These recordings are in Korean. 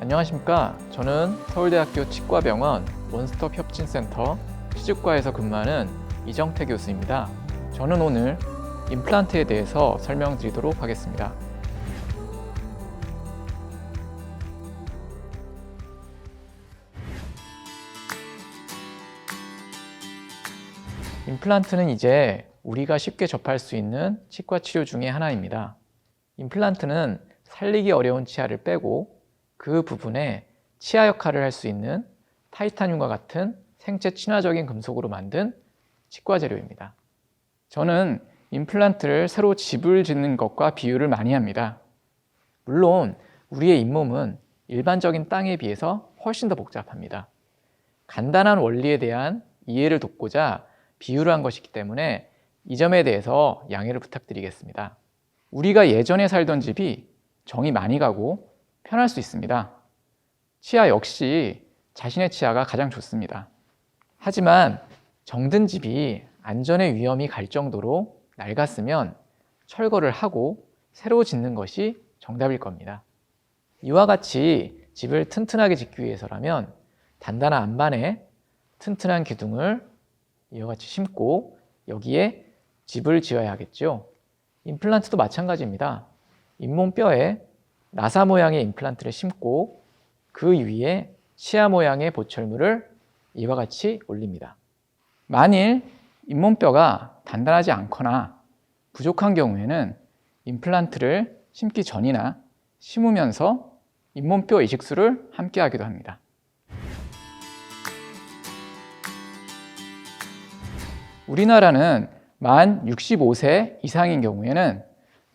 안녕하십니까. 저는 서울대학교 치과병원 원스톱 협진센터 피부과에서 근무하는 이정태 교수입니다. 저는 오늘 임플란트에 대해서 설명드리도록 하겠습니다. 임플란트는 이제 우리가 쉽게 접할 수 있는 치과 치료 중에 하나입니다. 임플란트는 살리기 어려운 치아를 빼고 그 부분에 치아 역할을 할 수 있는 타이타늄과 같은 생체 친화적인 금속으로 만든 치과 재료입니다. 저는 임플란트를 새로 집을 짓는 것과 비유를 많이 합니다. 물론 우리의 잇몸은 일반적인 땅에 비해서 훨씬 더 복잡합니다. 간단한 원리에 대한 이해를 돕고자 비유를 한 것이기 때문에 이 점에 대해서 양해를 부탁드리겠습니다. 우리가 예전에 살던 집이 정이 많이 가고 편할 수 있습니다. 치아 역시 자신의 치아가 가장 좋습니다. 하지만 정든 집이 안전의 위험이 갈 정도로 낡았으면 철거를 하고 새로 짓는 것이 정답일 겁니다. 이와 같이 집을 튼튼하게 짓기 위해서라면 단단한 안반에 튼튼한 기둥을 이와 같이 심고 여기에 집을 지어야 하겠죠. 임플란트도 마찬가지입니다. 잇몸뼈에 나사 모양의 임플란트를 심고 그 위에 치아 모양의 보철물을 이와 같이 올립니다. 만일 잇몸뼈가 단단하지 않거나 부족한 경우에는 임플란트를 심기 전이나 심으면서 잇몸뼈 이식술을 함께 하기도 합니다. 우리나라는 만 65세 이상인 경우에는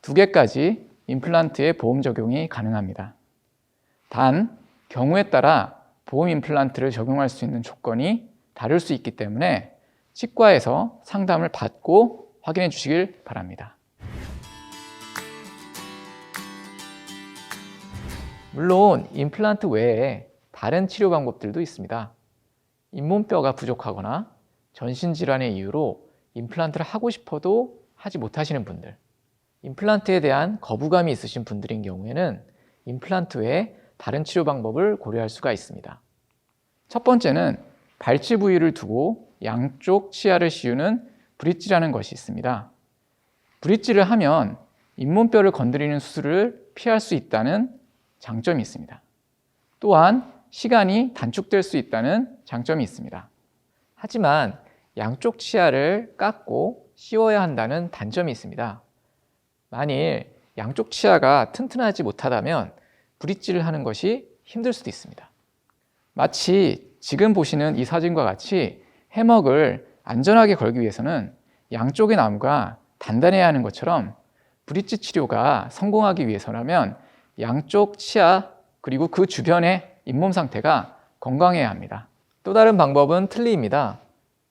2개까지 임플란트의 보험 적용이 가능합니다. 단, 경우에 따라 보험 임플란트를 적용할 수 있는 조건이 다를 수 있기 때문에 치과에서 상담을 받고 확인해 주시길 바랍니다. 물론 임플란트 외에 다른 치료 방법들도 있습니다. 잇몸뼈가 부족하거나 전신질환의 이유로 임플란트를 하고 싶어도 하지 못하시는 분들, 임플란트에 대한 거부감이 있으신 분들인 경우에는 임플란트 외에 다른 치료 방법을 고려할 수가 있습니다. 첫 번째는 발치 부위를 두고 양쪽 치아를 씌우는 브릿지라는 것이 있습니다. 브릿지를 하면 잇몸뼈를 건드리는 수술을 피할 수 있다는 장점이 있습니다. 또한 시간이 단축될 수 있다는 장점이 있습니다. 하지만 양쪽 치아를 깎고 씌워야 한다는 단점이 있습니다. 만일 양쪽 치아가 튼튼하지 못하다면 브릿지를 하는 것이 힘들 수도 있습니다. 마치 지금 보시는 이 사진과 같이 해먹을 안전하게 걸기 위해서는 양쪽의 나무가 단단해야 하는 것처럼 브릿지 치료가 성공하기 위해서라면 양쪽 치아 그리고 그 주변의 잇몸 상태가 건강해야 합니다. 또 다른 방법은 틀니입니다.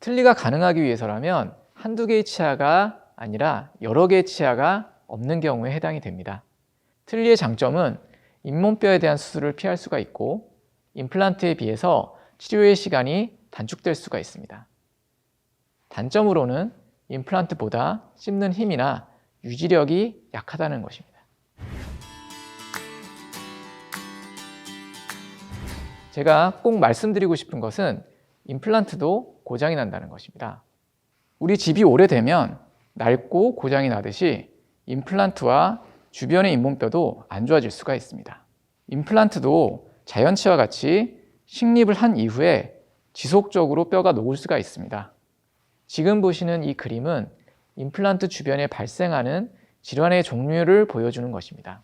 틀니가 가능하기 위해서라면 한두 개의 치아가 아니라 여러 개의 치아가 없는 경우에 해당이 됩니다. 틀니의 장점은 잇몸뼈에 대한 수술을 피할 수가 있고 임플란트에 비해서 치료의 시간이 단축될 수가 있습니다. 단점으로는 임플란트보다 씹는 힘이나 유지력이 약하다는 것입니다. 제가 꼭 말씀드리고 싶은 것은 임플란트도 고장이 난다는 것입니다. 우리 집이 오래되면 낡고 고장이 나듯이 임플란트와 주변의 잇몸뼈도 안 좋아질 수가 있습니다. 임플란트도 자연치와 같이 식립을 한 이후에 지속적으로 뼈가 녹을 수가 있습니다. 지금 보시는 이 그림은 임플란트 주변에 발생하는 질환의 종류를 보여주는 것입니다.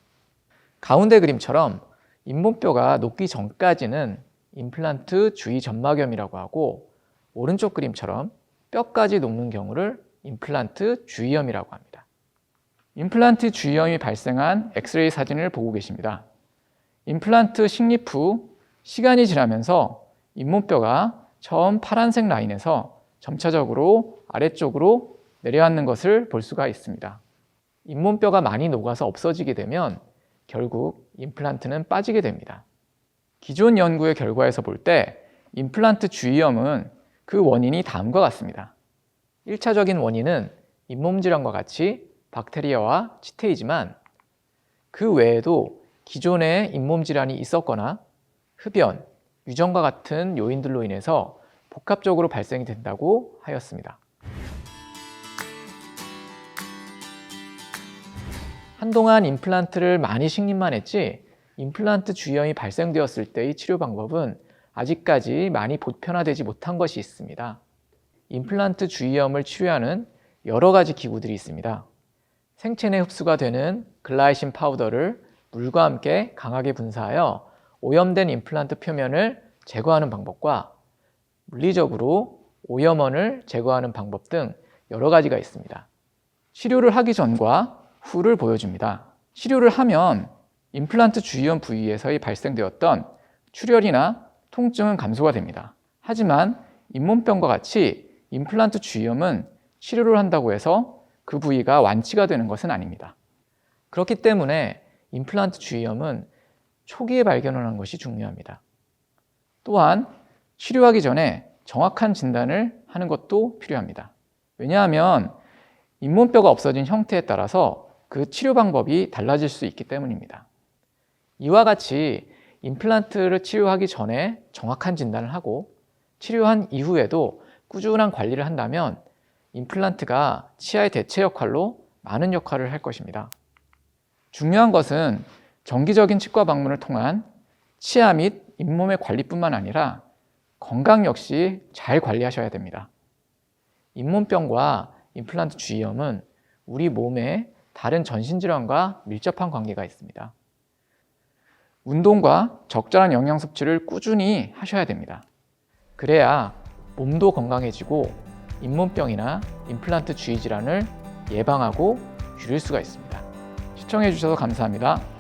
가운데 그림처럼 잇몸뼈가 녹기 전까지는 임플란트 주위 점막염이라고 하고 오른쪽 그림처럼 뼈까지 녹는 경우를 임플란트 주위염이라고 합니다. 임플란트 주위염이 발생한 엑스레이 사진을 보고 계십니다. 임플란트 식립 후 시간이 지나면서 잇몸뼈가 처음 파란색 라인에서 점차적으로 아래쪽으로 내려앉는 것을 볼 수가 있습니다. 잇몸뼈가 많이 녹아서 없어지게 되면 결국 임플란트는 빠지게 됩니다. 기존 연구의 결과에서 볼 때 임플란트 주위염은 그 원인이 다음과 같습니다. 1차적인 원인은 잇몸 질환과 같이 박테리아와 치태이지만 그 외에도 기존에 잇몸 질환이 있었거나 흡연, 유전과 같은 요인들로 인해서 복합적으로 발생이 된다고 하였습니다. 한동안 임플란트를 많이 식립만 했지 임플란트 주위염이 발생되었을 때의 치료 방법은 아직까지 많이 보편화되지 못한 것이 있습니다. 임플란트 주위염을 치료하는 여러 가지 기구들이 있습니다. 생체 내 흡수가 되는 글라이신 파우더를 물과 함께 강하게 분사하여 오염된 임플란트 표면을 제거하는 방법과 물리적으로 오염원을 제거하는 방법 등 여러 가지가 있습니다. 치료를 하기 전과 후를 보여줍니다. 치료를 하면 임플란트 주위염 부위에서의 발생되었던 출혈이나 통증은 감소가 됩니다. 하지만 잇몸병과 같이 임플란트 주위염은 치료를 한다고 해서 그 부위가 완치가 되는 것은 아닙니다. 그렇기 때문에 임플란트 주위염은 초기에 발견하는 것이 중요합니다. 또한 치료하기 전에 정확한 진단을 하는 것도 필요합니다. 왜냐하면 잇몸뼈가 없어진 형태에 따라서 그 치료 방법이 달라질 수 있기 때문입니다. 이와 같이 임플란트를 치료하기 전에 정확한 진단을 하고 치료한 이후에도 꾸준한 관리를 한다면 임플란트가 치아의 대체 역할로 많은 역할을 할 것입니다. 중요한 것은 정기적인 치과 방문을 통한 치아 및 잇몸의 관리뿐만 아니라 건강 역시 잘 관리하셔야 됩니다. 잇몸병과 임플란트 주위염은 우리 몸의 다른 전신질환과 밀접한 관계가 있습니다. 운동과 적절한 영양 섭취를 꾸준히 하셔야 됩니다. 그래야 몸도 건강해지고 잇몸병이나 임플란트 주위 질환을 예방하고 줄일 수가 있습니다. 시청해 주셔서 감사합니다.